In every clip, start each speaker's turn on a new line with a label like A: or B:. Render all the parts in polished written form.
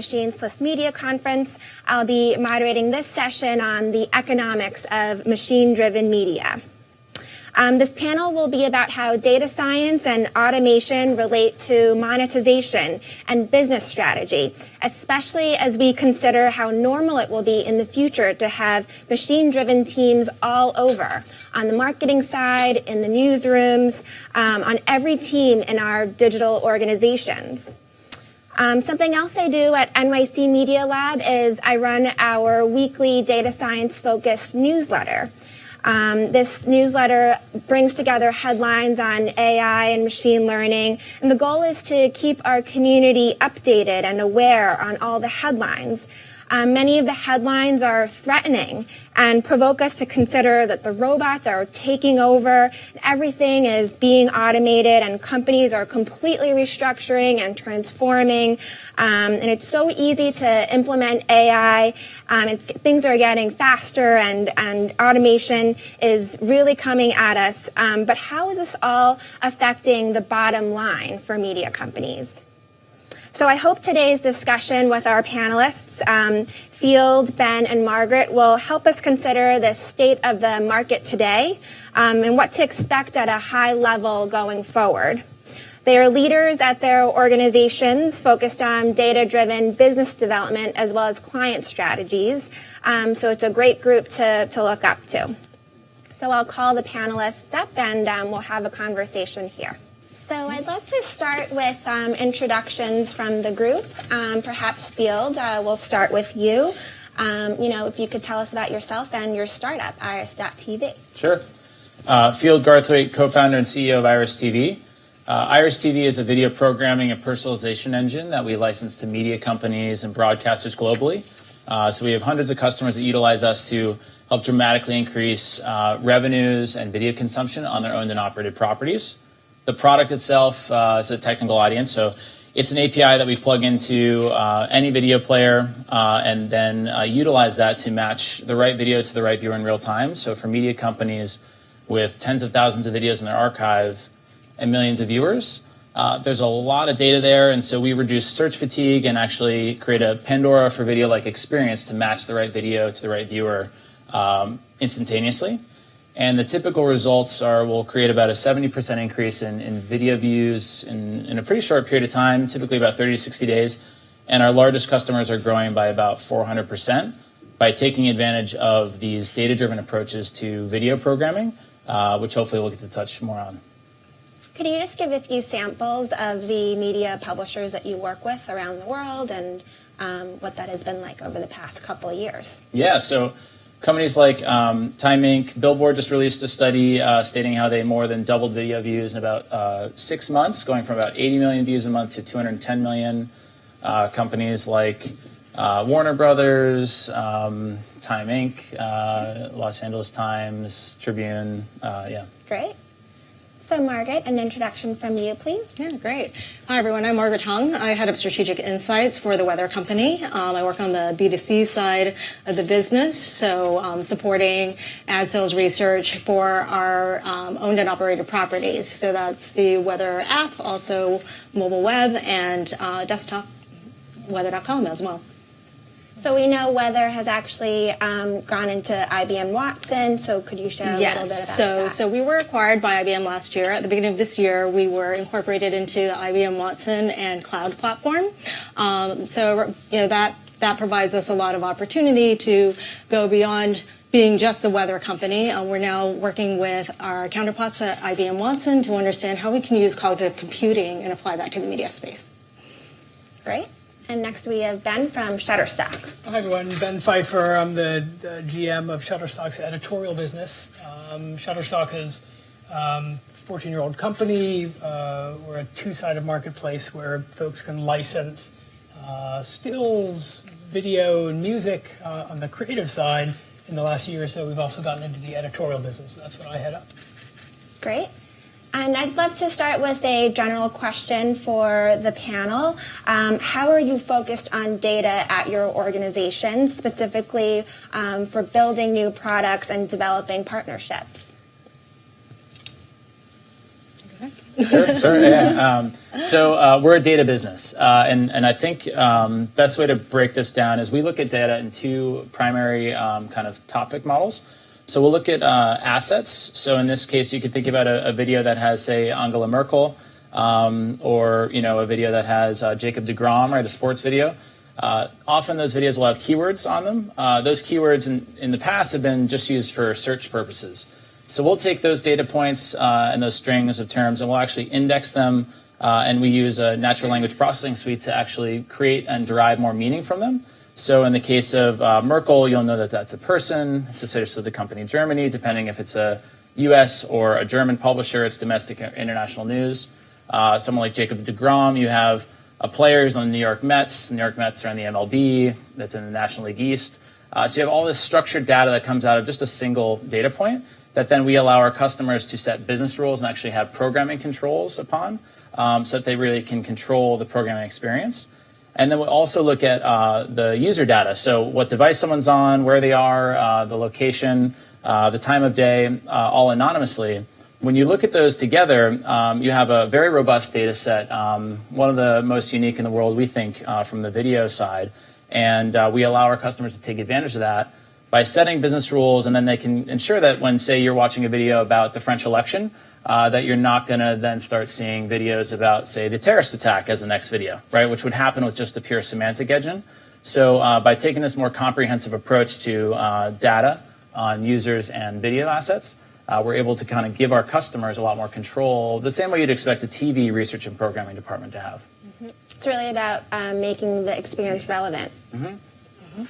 A: Machines Plus Media Conference. I'll be moderating this session on the economics of machine-driven media. This panel will be about how data science and automation relate to monetization and business strategy, especially as we consider how normal it will be in the future to have machine-driven teams all over, on the marketing side, in the newsrooms, on every team in our digital organizations. Something else I do at NYC Media Lab is I run our weekly data science-focused newsletter. This newsletter brings together headlines on AI and machine learning, and the goal is to keep our community updated and aware on all the headlines. Many of the headlines are threatening and provoke us to consider that the robots are taking over, everything is being automated, and companies are completely restructuring and transforming. And it's so easy to implement AI. Things are getting faster, and automation is really coming at us. But how is this all affecting the bottom line for media companies? So I hope today's discussion with our panelists, Field, Ben, and Margaret, will help us consider the state of the market today and what to expect at a high level going forward. They are leaders at their organizations focused on data-driven business development as well as client strategies. So it's a great group to look up to. So I'll call the panelists up and we'll have a conversation here. So I'd love to start with introductions from the group. Perhaps Field, we'll start with you. If you could tell us about yourself and your startup, Iris.tv.
B: Sure. Field Garthwaite, co-founder and CEO of Iris TV. Iris TV is a video programming and personalization engine that we license to media companies and broadcasters globally. So we have hundreds of customers that utilize us to help dramatically increase revenues and video consumption on their owned and operated properties. The product itself is a technical audience, so it's an API that we plug into any video player and then utilize that to match the right video to the right viewer in real time. So for media companies with tens of thousands of videos in their archive and millions of viewers, there's a lot of data there, and so we reduce search fatigue and actually create a Pandora for video-like experience to match the right video to the right viewer instantaneously. And the typical results are we'll create about a 70% increase in video views in a pretty short period of time, typically about 30 to 60 days. And our largest customers are growing by about 400% by taking advantage of these data-driven approaches to video programming, which hopefully we'll get to touch more on.
A: Could you just give a few samples of the media publishers that you work with around the world and what that has been like over the past couple of years?
B: Yeah, so companies like Time Inc., Billboard just released a study stating how they more than doubled video views in about 6 months, going from about 80 million views a month to 210 million. Companies like Warner Brothers, Time Inc., Los Angeles Times, Tribune, yeah.
A: Great. So Margaret, an introduction from you, please.
C: Yeah, great. Hi, everyone. I'm Margaret Hung. I head up strategic insights for The Weather Company. I work on the B2C side of the business, so supporting ad sales research for our owned and operated properties. So that's the weather app, also mobile web, and desktop weather.com as well.
A: So we know weather has actually gone into IBM Watson, so could you share a little bit about that?
C: So we were acquired by IBM last year. At the beginning of this year, we were incorporated into the IBM Watson and cloud platform. That provides us a lot of opportunity to go beyond being just a weather company. We're now working with our counterparts at IBM Watson to understand how we can use cognitive computing and apply that to the media space.
A: Great. And next we have Ben from Shutterstock.
D: Hi, everyone. Ben Pfeiffer. I'm the GM of Shutterstock's editorial business. Shutterstock is a 14-year-old company. We're a two-sided marketplace where folks can license stills, video, and music on the creative side. In the last year or so, we've also gotten into the editorial business. That's what I head up.
A: Great. And I'd love to start with a general question for the panel. How are you focused on data at your organization, specifically for building new products and developing partnerships?
B: Sure, yeah. So we're a data business, and I think best way to break this down is we look at data in two primary kind of topic models. So we'll look at assets. So in this case, you could think about a video that has, say, Angela Merkel, or a video that has Jacob deGrom, right, a sports video. Often those videos will have keywords on them. Those keywords in the past have been just used for search purposes. So we'll take those data points and those strings of terms, and we'll actually index them, and we use a natural language processing suite to actually create and derive more meaning from them. So in the case of Merkel, you'll know that that's a person. It's associated with the company Germany, depending if it's a U.S. or a German publisher, it's domestic or international news. Someone like Jacob deGrom, you have players on the New York Mets. The New York Mets are in the MLB. That's in the National League East. So you have all this structured data that comes out of just a single data point that then we allow our customers to set business rules and actually have programming controls upon, so that they really can control the programming experience. And then we'll also look at the user data. So what device someone's on, where they are, the location, the time of day, all anonymously. When you look at those together, you have a very robust data set, one of the most unique in the world, we think, from the video side. And we allow our customers to take advantage of that by setting business rules, and then they can ensure that when, say, you're watching a video about the French election, that you're not going to then start seeing videos about, say, the terrorist attack as the next video, right, which would happen with just a pure semantic engine. So by taking this more comprehensive approach to data on users and video assets, we're able to kind of give our customers a lot more control, the same way you'd expect a TV research and programming department to have.
A: Mm-hmm. It's really about making the experience relevant. Mm-hmm. Mm-hmm.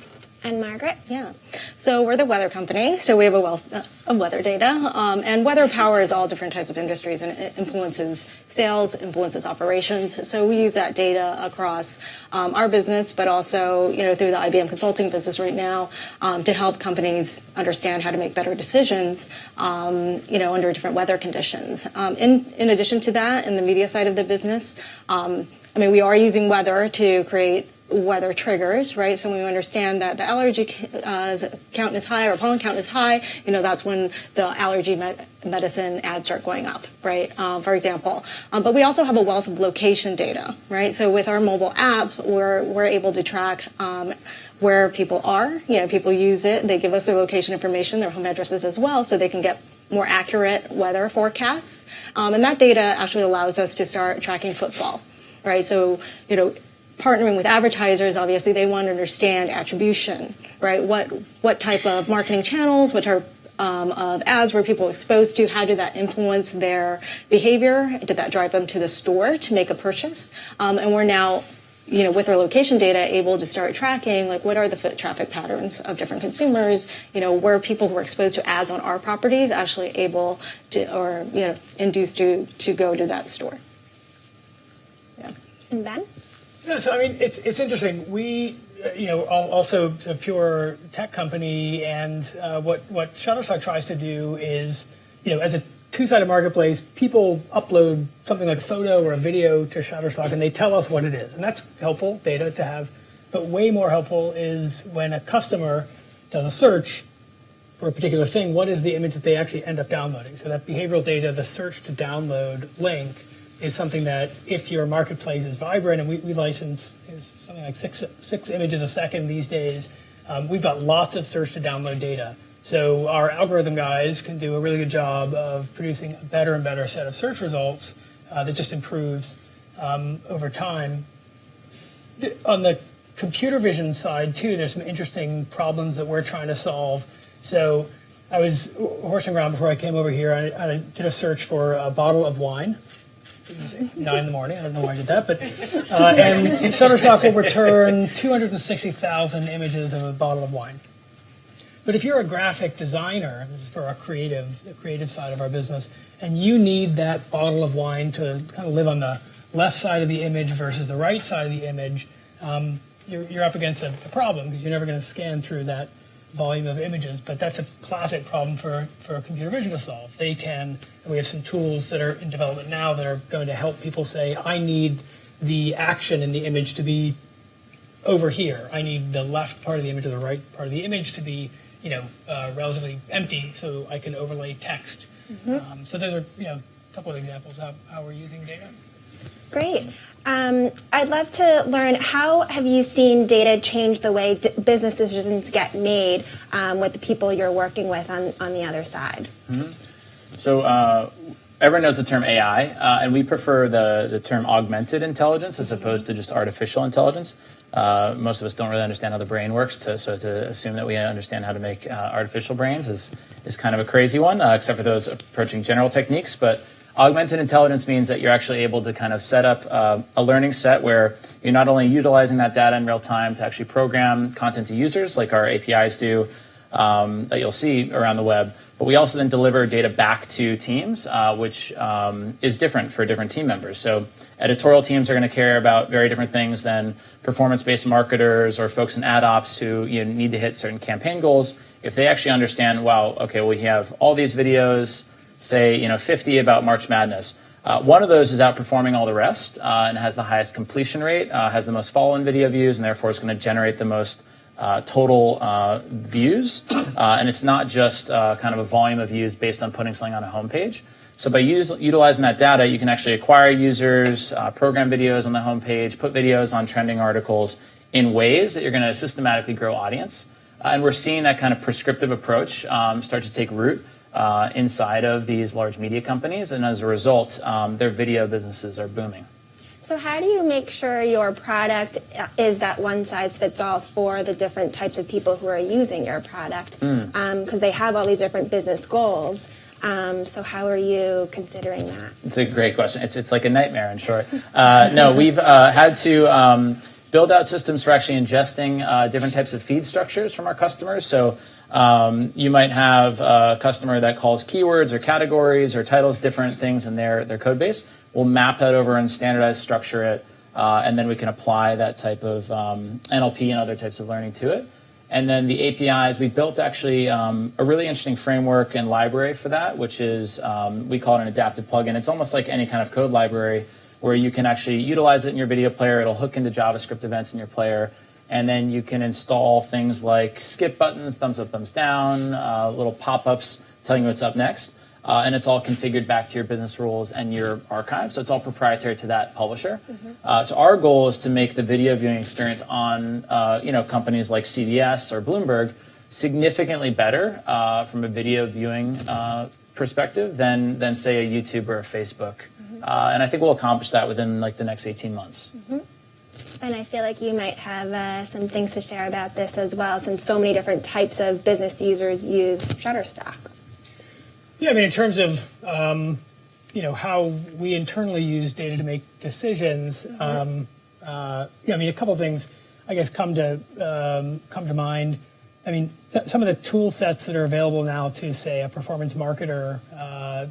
A: And Margaret?
C: Yeah. So we're the weather company. So we have a wealth of weather data. And weather powers all different types of industries, and it influences sales, influences operations. So we use that data across our business, but also through the IBM consulting business right now, to help companies understand how to make better decisions under different weather conditions. In addition to that, in the media side of the business, we are using weather to create weather triggers, right? So when we understand that the allergy count is high or pollen count is high, that's when the allergy medicine ads start going up, right? For example. But we also have a wealth of location data, right? So with our mobile app, we're able to track where people are. People use it. They give us their location information, their home addresses as well, so they can get more accurate weather forecasts. And that data actually allows us to start tracking footfall, right? So, partnering with advertisers, obviously, they want to understand attribution, right? What type of marketing channels, what type of ads were people exposed to? How did that influence their behavior? Did that drive them to the store to make a purchase? And we're now, with our location data, able to start tracking, what are the foot traffic patterns of different consumers? Were people who were exposed to ads on our properties actually able to, or, induced to go to that store? Yeah.
A: And Ben?
D: Yeah, so it's interesting. We, also a pure tech company, and what Shutterstock tries to do is, as a two-sided marketplace, people upload something like a photo or a video to Shutterstock, and they tell us what it is, and that's helpful data to have. But way more helpful is when a customer does a search for a particular thing. What is the image that they actually end up downloading? So that behavioral data, the search to download link, is something that, if your marketplace is vibrant, and we license is something like six images a second these days, we've got lots of search to download data. So our algorithm guys can do a really good job of producing a better and better set of search results that just improves over time. On the computer vision side, too, there's some interesting problems that we're trying to solve. So I was horsing around before I came over here. I did a search for a bottle of wine. 9 in the morning. I don't know why I did that, but and Shutterstock will return 260,000 images of a bottle of wine. But if you're a graphic designer, this is for the creative side of our business, and you need that bottle of wine to kind of live on the left side of the image versus the right side of the image, you're up against a problem, because you're never going to scan through that volume of images. But that's a classic problem for computer vision to solve. They can, and we have some tools that are in development now that are going to help people say, I need the action in the image to be over here. I need the left part of the image or the right part of the image to be, relatively empty, so I can overlay text. Mm-hmm. So those are, couple of examples of how we're using data.
A: Great. I'd love to learn, how have you seen data change the way business decisions get made with the people you're working with on the other side?
B: Mm-hmm. So everyone knows the term AI, and we prefer the term augmented intelligence as opposed to just artificial intelligence. Most of us don't really understand how the brain works, so to assume that we understand how to make artificial brains is kind of a crazy one, except for those approaching general techniques. But augmented intelligence means that you're actually able to kind of set up a learning set where you're not only utilizing that data in real time to actually program content to users, like our APIs do, that you'll see around the web, but we also then deliver data back to teams, which is different for different team members. So editorial teams are going to care about very different things than performance-based marketers or folks in ad ops who need to hit certain campaign goals. If they actually understand, wow, okay, we have all these videos, say 50 about March Madness. One of those is outperforming all the rest and has the highest completion rate, has the most follow-on video views, and therefore is going to generate the most total views, and it's not just kind of a volume of views based on putting something on a homepage. So by utilizing that data, you can actually acquire users, program videos on the homepage, put videos on trending articles in ways that you're going to systematically grow audience. And we're seeing that kind of prescriptive approach start to take root inside of these large media companies, and as a result, their video businesses are booming.
A: So how do you make sure your product is that one-size-fits-all for the different types of people who are using your product? Because they have all these different business goals. So how are you considering that?
B: It's a great question. It's like a nightmare, in short. No, we've had to build out systems for actually ingesting different types of feed structures from our customers. So you might have a customer that calls keywords or categories or titles different things in their code base. We'll map that over and standardize, structure it, and then we can apply that type of NLP and other types of learning to it. And then the APIs, we built actually a really interesting framework and library for that, which is, we call it an adaptive plugin. It's almost like any kind of code library where you can actually utilize it in your video player. It'll hook into JavaScript events in your player. And then you can install things like skip buttons, thumbs up, thumbs down, little pop-ups telling you what's up next. And it's all configured back to your business rules and your archive. So it's all proprietary to that publisher. So our goal is to make the video viewing experience on companies like CBS or Bloomberg significantly better from a video viewing perspective than say a YouTube or a Facebook. And I think we'll accomplish that within like the next 18 months.
A: And I feel like you might have some things to share about this as well, since so many different types of business users use Shutterstock.
D: Yeah, I mean, in terms of how we internally use data to make decisions, I mean, a couple of things I guess come to mind. I mean, some of the tool sets that are available now to, say, a performance marketer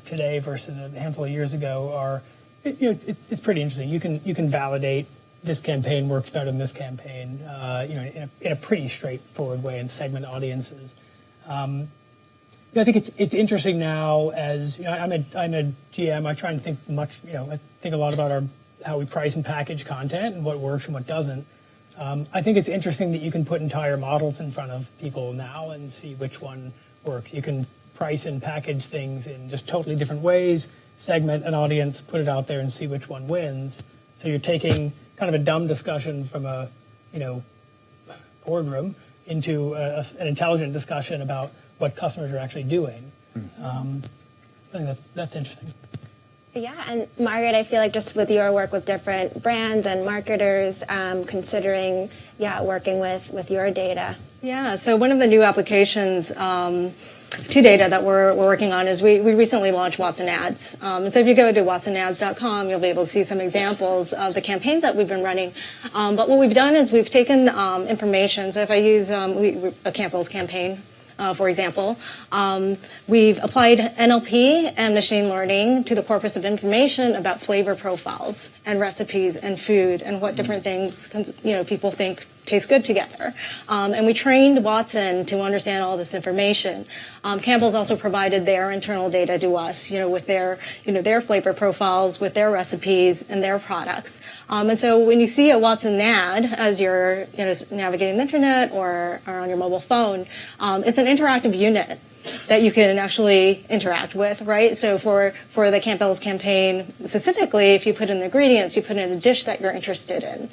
D: today versus a handful of years ago are, it's pretty interesting. You can validate this campaign works better than this campaign, in a pretty straightforward way, and segment audiences. I think it's interesting now as I'm a GM. I try and think I think a lot about how we price and package content and what works and what doesn't. I think it's interesting that you can put entire models in front of people now and see which one works. You can price and package things in just totally different ways, segment an audience, put it out there, and see which one wins. So you're taking kind of a dumb discussion from a boardroom into an intelligent discussion about what customers are actually doing. I think that's interesting.
A: Yeah, and Margaret, I feel like just with your work with different brands and marketers, considering, working with your data.
C: Yeah, so one of the new applications to data that we're working on is we recently launched Watson Ads. So if you go to watsonads.com, you'll be able to see some examples of the campaigns that we've been running. But what we've done is we've taken information. So if I use a Campbell's campaign, for example, we've applied NLP and machine learning to the corpus of information about flavor profiles and recipes and food and what different things people think taste good together. And we trained Watson to understand all this information. Campbell's also provided their internal data to us, with their flavor profiles, with their recipes and their products. And so when you see a Watson ad as you're navigating the internet or on your mobile phone, it's an interactive unit. that you can actually interact with, right? So for the Campbell's campaign specifically, if you put in the ingredients, you put in a dish that you're interested in.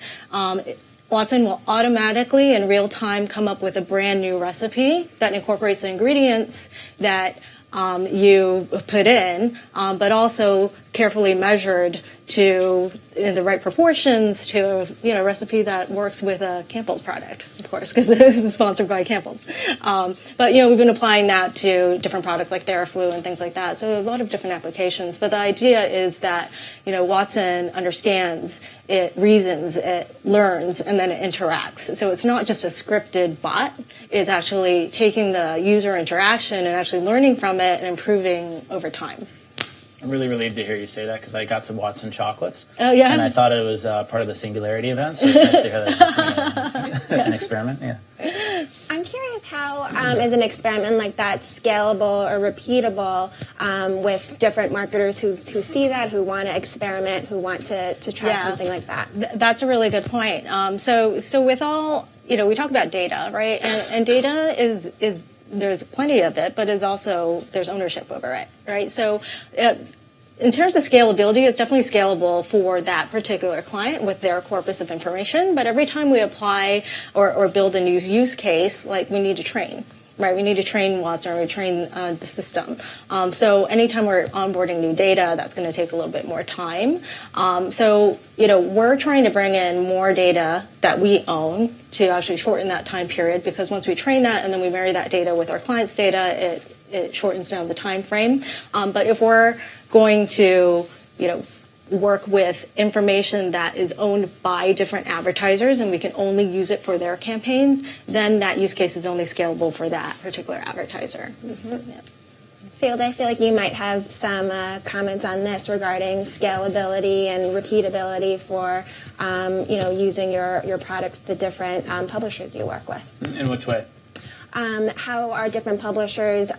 C: Watson will automatically in real time come up with a brand new recipe that incorporates the ingredients that you put in, but also carefully measured to in the right proportions to a recipe that works with a Campbell's product, of course, because it's sponsored by Campbell's. But we've been applying that to different products like TheraFlu and things like that. So a lot of different applications. But the idea is that Watson understands, it reasons, it learns, and then it interacts. So it's not just a scripted bot. It's actually taking the user interaction and actually learning from it and improving over time.
B: I'm really relieved to hear you say that because I got some Watson chocolates.
C: Oh, yeah?
B: And I thought it was part of the Singularity event, so it's nice to hear that's just an experiment. Yeah.
A: I'm curious how is an experiment like that scalable or repeatable with different marketers who see that, who want to experiment, who want to try something like that?
C: That's a really good point. So with all, we talk about data, right? And data is there's plenty of it, but there's ownership over it, right? So in terms of scalability, it's definitely scalable for that particular client with their corpus of information. But every time we apply or build a new use case, like we need to train, right? We need to train Watson, or we train the system. So anytime we're onboarding new data, that's going to take a little bit more time. So we're trying to bring in more data that we own to actually shorten that time period, because once we train that and then we marry that data with our client's data, it shortens down the time frame. But if we're going to, work with information that is owned by different advertisers and we can only use it for their campaigns, then that use case is only scalable for that particular advertiser. Mm-hmm. Yeah.
A: Field, I feel like you might have some comments on this regarding scalability and repeatability for, using your product with the different publishers you work with.
B: In which way?
A: How are different publishers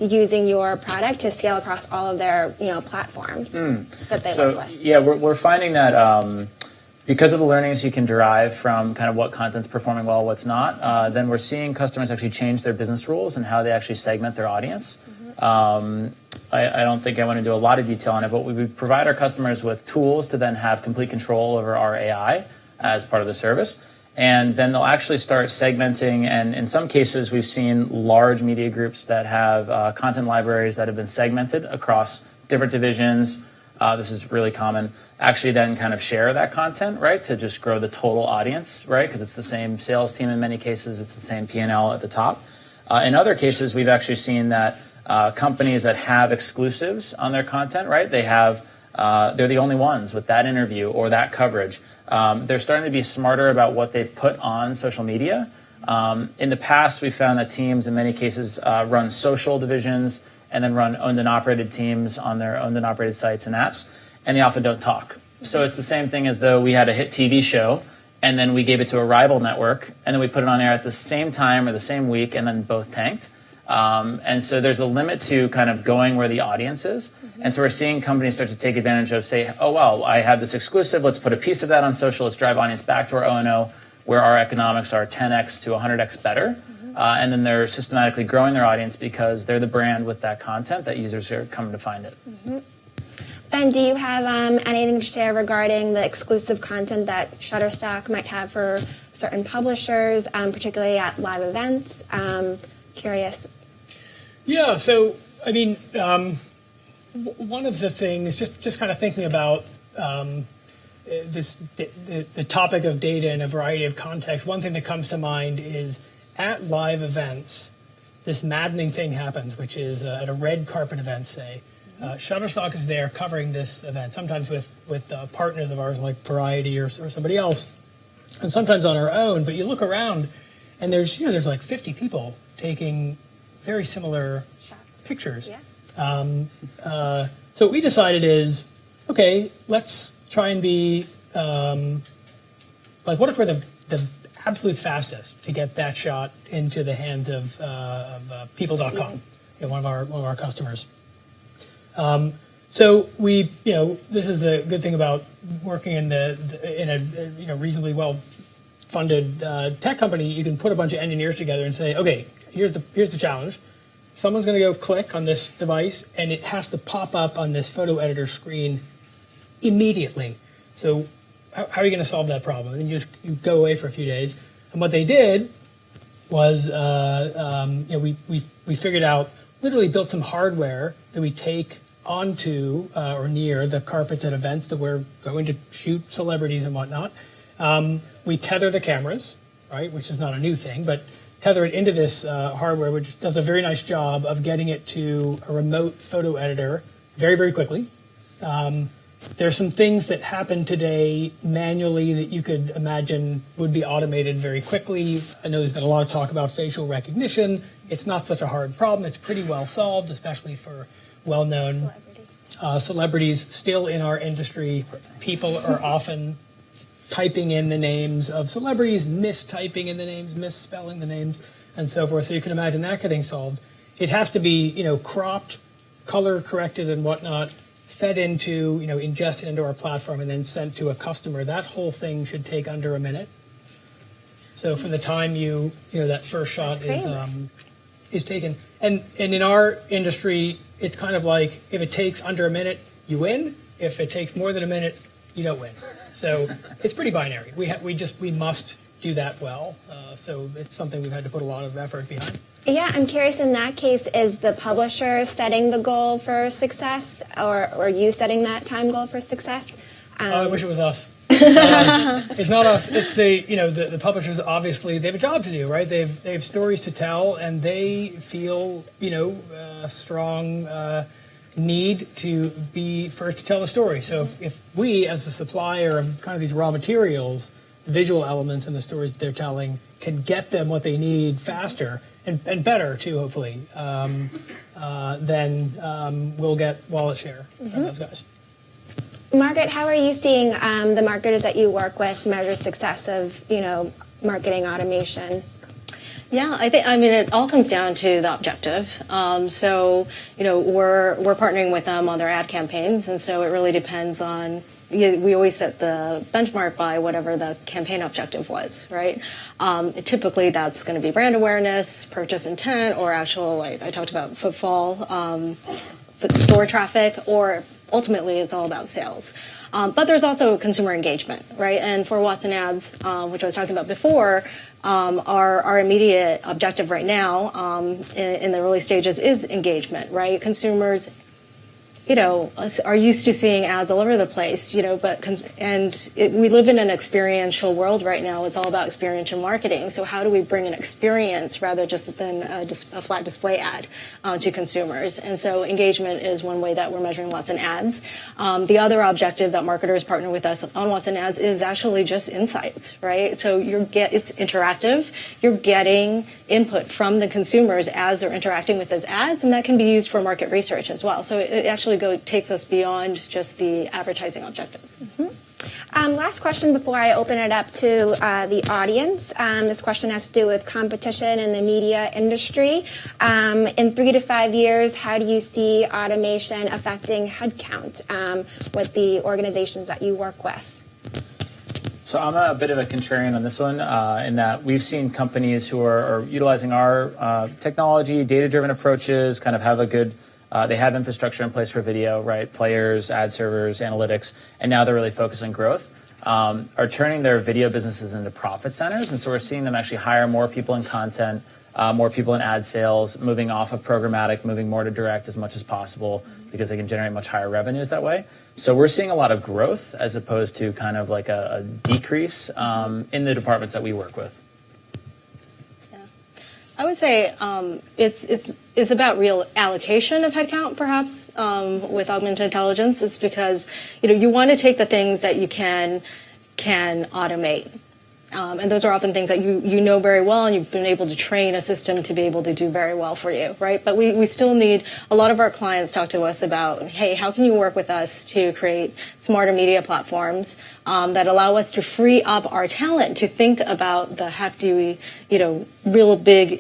A: using your product to scale across all of their platforms that they work with?
B: Yeah, we're finding that because of the learnings you can derive from kind of what content's performing well, what's not, then we're seeing customers actually change their business rules and how they actually segment their audience. I don't think I want to do a lot of detail on it, but we provide our customers with tools to then have complete control over our AI as part of the service. And then they'll actually start segmenting, and in some cases we've seen large media groups that have content libraries that have been segmented across different divisions. This is really common. Actually then kind of share that content, right, to just grow the total audience, right, because it's the same sales team in many cases, it's the same P&L at the top. In other cases, we've actually seen that companies that have exclusives on their content, right, they're the only ones with that interview or that coverage. They're starting to be smarter about what they put on social media. In the past, we found that teams in many cases run social divisions and then run owned and operated teams on their owned and operated sites and apps, and they often don't talk. So it's the same thing as though we had a hit TV show and then we gave it to a rival network and then we put it on air at the same time or the same week and then both tanked. And so there's a limit to kind of going where the audience is. And so we're seeing companies start to take advantage of, say, oh, well, I have this exclusive. Let's put a piece of that on social. Let's drive audience back to our O&O where our economics are 10x to 100x better. And then they're systematically growing their audience because they're the brand with that content that users are coming to find it.
A: Ben, do you have anything to share regarding the exclusive content that Shutterstock might have for certain publishers, particularly at live events? Curious.
D: Yeah, so, I mean, one of the things, just kind of thinking about the topic of data in a variety of contexts, one thing that comes to mind is at live events, this maddening thing happens, which is at a red carpet event, say, Shutterstock is there covering this event, sometimes with partners of ours like Variety or somebody else, and sometimes on our own. But you look around, and there's like 50 people taking very similar
A: Shots.
D: pictures.
A: Yeah.
D: So what we decided is, okay, let's try and be what if we're the absolute fastest to get that shot into the hands of people.com, one of our customers. So we, this is the good thing about working in a reasonably well-funded tech company. You can put a bunch of engineers together and say, okay, here's the challenge. someone's going to go click on this device, and it has to pop up on this photo editor screen immediately. So how are you going to solve that problem? And you go away for a few days. And what they did was, we figured out, literally built some hardware that we take onto or near the carpets at events that we're going to shoot celebrities and whatnot. We tether the cameras, right, which is not a new thing, but tether it into this hardware, which does a very nice job of getting it to a remote photo editor very, very quickly. There's some things that happen today manually that you could imagine would be automated very quickly. I know there's been a lot of talk about facial recognition. It's not such a hard problem. It's pretty well solved, especially for well-known celebrities. Still in our industry, people are often typing in the names of celebrities, mistyping in the names, misspelling the names, and so forth. So you can imagine that getting solved. It has to be, cropped, color corrected and whatnot, fed into, ingested into our platform and then sent to a customer. That whole thing should take under a minute. So from the time that first shot is taken. And in our industry, it's kind of like if it takes under a minute, you win. If it takes more than a minute, you don't win. So it's pretty binary. We must do that well. So it's something we've had to put a lot of effort behind.
A: Yeah, I'm curious, in that case, is the publisher setting the goal for success, or are you setting that time goal for success?
D: I wish it was us. It's not us. It's the publishers. Obviously, they have a job to do, right? They have stories to tell, and they feel a strong need to be first to tell the story. So if we, as the supplier of kind of these raw materials, the visual elements and the stories that they're telling, can get them what they need faster and better too, hopefully, then we'll get wallet share from those guys.
A: Margaret, how are you seeing the marketers that you work with measure success of, marketing automation?
C: Yeah, it all comes down to the objective. So, we're partnering with them on their ad campaigns, and so it really depends on. We always set the benchmark by whatever the campaign objective was, right? Typically, that's going to be brand awareness, purchase intent, or actual, like I talked about, footfall, store traffic, or ultimately it's all about sales. But there's also consumer engagement, right? And for Watson Ads, which I was talking about before, our immediate objective right now in the early stages is engagement, right? Consumers are used to seeing ads all over the place, we live in an experiential world right now. It's all about experiential marketing. So how do we bring an experience rather than a flat display ad to consumers? And so engagement is one way that we're measuring Watson Ads. The other objective that marketers partner with us on Watson Ads is actually just insights, right? So it's interactive. You're getting input from the consumers as they're interacting with those ads, and that can be used for market research as well. So it actually takes us beyond just the advertising objectives.
A: Last question before I open it up to the audience. This question has to do with competition in the media industry. In 3 to 5 years, how do you see automation affecting headcount with the organizations that you work with?
B: So I'm a bit of a contrarian on this one in that we've seen companies who are utilizing our technology, data-driven approaches, kind of have a good they have infrastructure in place for video, right? Players, ad servers, analytics, and now they're really focused on growth, are turning their video businesses into profit centers. And so we're seeing them actually hire more people in content, more people in ad sales, moving off of programmatic, moving more to direct as much as possible because they can generate much higher revenues that way. So we're seeing a lot of growth as opposed to kind of like a decrease in the departments that we work with.
C: I would say it's about real allocation of headcount, perhaps, with augmented intelligence. It's because you want to take the things that you can automate, and those are often things that you know very well, and you've been able to train a system to be able to do very well for you, right? But we still need. A lot of our clients talk to us about, hey, how can you work with us to create smarter media platforms that allow us to free up our talent to think about the hefty, real big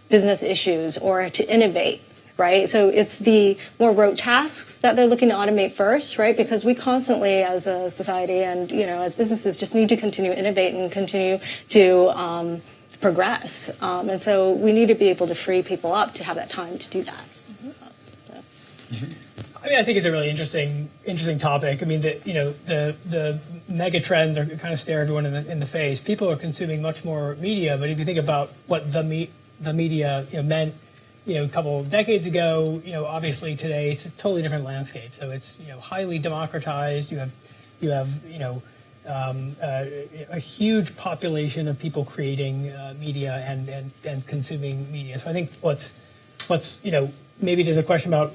C: business issues or to innovate, right? So it's the more rote tasks that they're looking to automate first, right? Because we constantly, as a society and as businesses, just need to continue to innovate and continue to progress. And so we need to be able to free people up to have that time to do that.
D: I mean, I think it's a really interesting topic. I mean, the mega trends are kind of stare everyone in the face. People are consuming much more media, but if you think about what the media meant, a couple of decades ago, obviously today it's a totally different landscape. So it's highly democratized. You have a huge population of people creating media and consuming media. So I think what's maybe there's a question about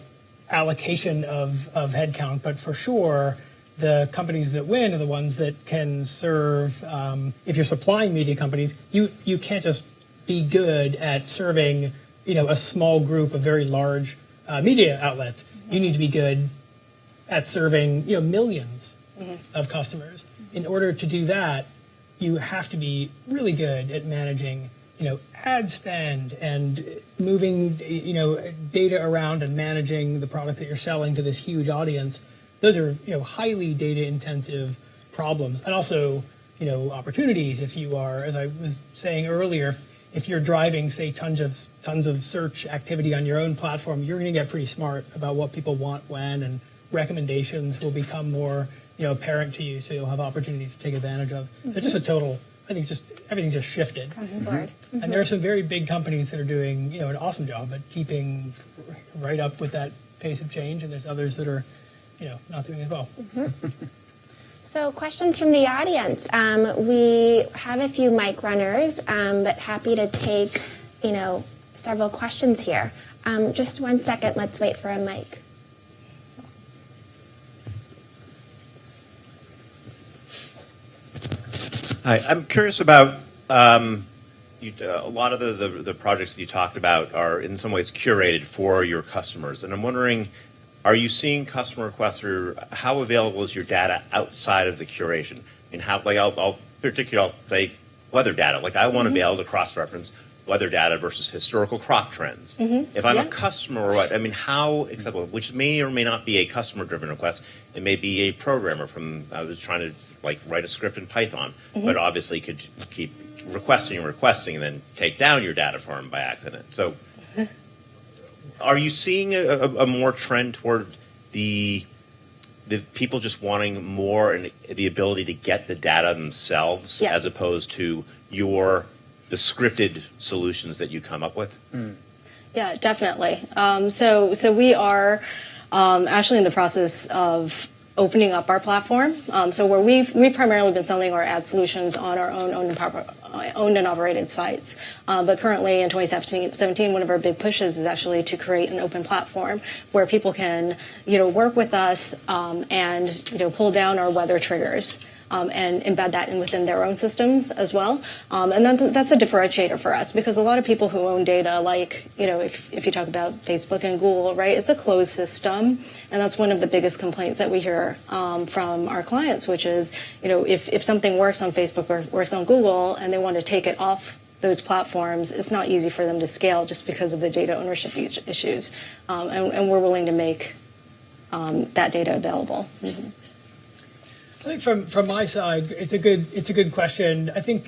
D: allocation of headcount, but for sure the companies that win are the ones that can serve. If you're supplying media companies, you can't just be good at serving a small group of very large media outlets. You need to be good at serving millions of customers. In order to do that, you have to be really good at managing ad spend and moving data around and managing the product that you're selling to this huge audience. Those are highly data intensive problems, and also opportunities. If you are, as I was saying earlier, if you're driving, say, tons of search activity on your own platform, you're going to get pretty smart about what people want when, and recommendations will become more apparent to you, so you'll have opportunities to take advantage of. So just I think everything just shifted.
A: Across the board.
D: And there are some very big companies that are doing an awesome job at keeping right up with that pace of change, and there's others that are not doing as well.
A: So questions from the audience. We have a few mic runners, but happy to take several questions here. Just 1 second. Let's wait for a mic.
E: Hi, I'm curious about a lot of the projects that you talked about are in some ways curated for your customers, and I'm wondering, are you seeing customer requests, or how available is your data outside of the curation? I mean, I'll say weather data. Like, I want to be able to cross-reference weather data versus historical crop trends. If I'm a customer, or what? I mean, how acceptable? Which may or may not be a customer-driven request. It may be a programmer I was trying to write a script in Python, but obviously could keep requesting and then take down your data from by accident. So are you seeing a more trend toward the people just wanting more and the ability to get the data themselves, as opposed to the scripted solutions that you come up with?
C: Yeah, definitely. So we are actually in the process of opening up our platform. So where we've primarily been selling our ad solutions on our owned and operated sites. But currently in 2017, one of our big pushes is actually to create an open platform where people can, work with us and, pull down our weather triggers. And embed that within their own systems as well. And that's a differentiator for us, because a lot of people who own data, if you talk about Facebook and Google, right, it's a closed system. And that's one of the biggest complaints that we hear from our clients, which is, if something works on Facebook or works on Google and they want to take it off those platforms, it's not easy for them to scale just because of the data ownership issues. And we're willing to make that data available.
D: I think from my side, it's a good question. I think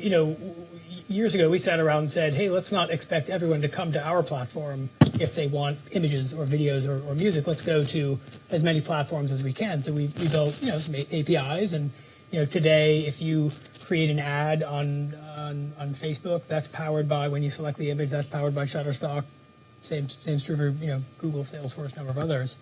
D: years ago we sat around and said, hey, let's not expect everyone to come to our platform if they want images or videos or music. Let's go to as many platforms as we can. So we built some APIs, and today if you create an ad on Facebook, that's powered by, when you select the image, that's powered by Shutterstock. Same's true for Google, Salesforce, a number of others.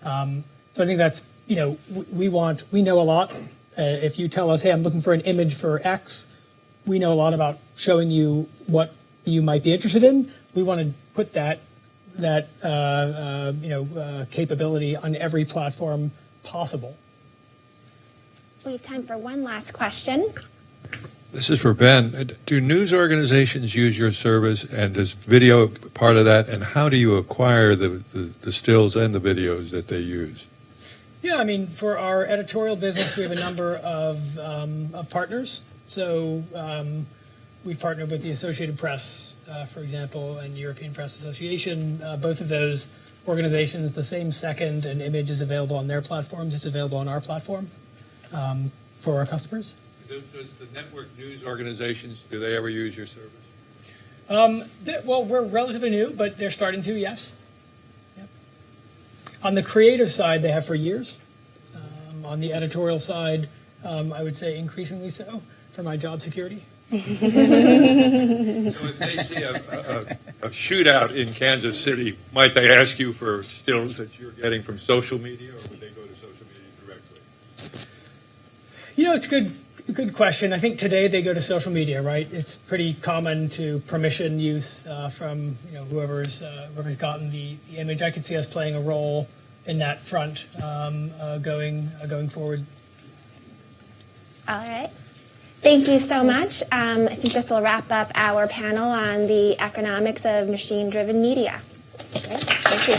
D: So I think that's we know a lot. If you tell us, hey, I'm looking for an image for X, we know a lot about showing you what you might be interested in. We want to put that capability on every platform possible.
A: We have time for one last question.
F: This is for Ben. Do news organizations use your service, and is video part of that? And how do you acquire the stills and the videos that they use?
D: Yeah, I mean, for our editorial business, we have a number of partners. So we've partnered with the Associated Press, for example, and European Press Association. Both of those organizations, the same second an image is available on their platforms, it's available on our platform for our customers.
F: Does the network news organizations, do they ever use your service?
D: Well, we're relatively new, but they're starting to, yes. Yep. On the creative side, they have for years. On the editorial side, I would say increasingly so for my job security.
F: So if they see a shootout in Kansas City, might they ask you for stills that you're getting from social media, or would they go to social media directly?
D: It's a good question. I think today they go to social media, right? It's pretty common to permission use from whoever's gotten the image. I could see us playing a role in that front going forward.
A: All right. Thank you so much. I think this will wrap up our panel on the economics of machine-driven media.
C: Okay. Thank you.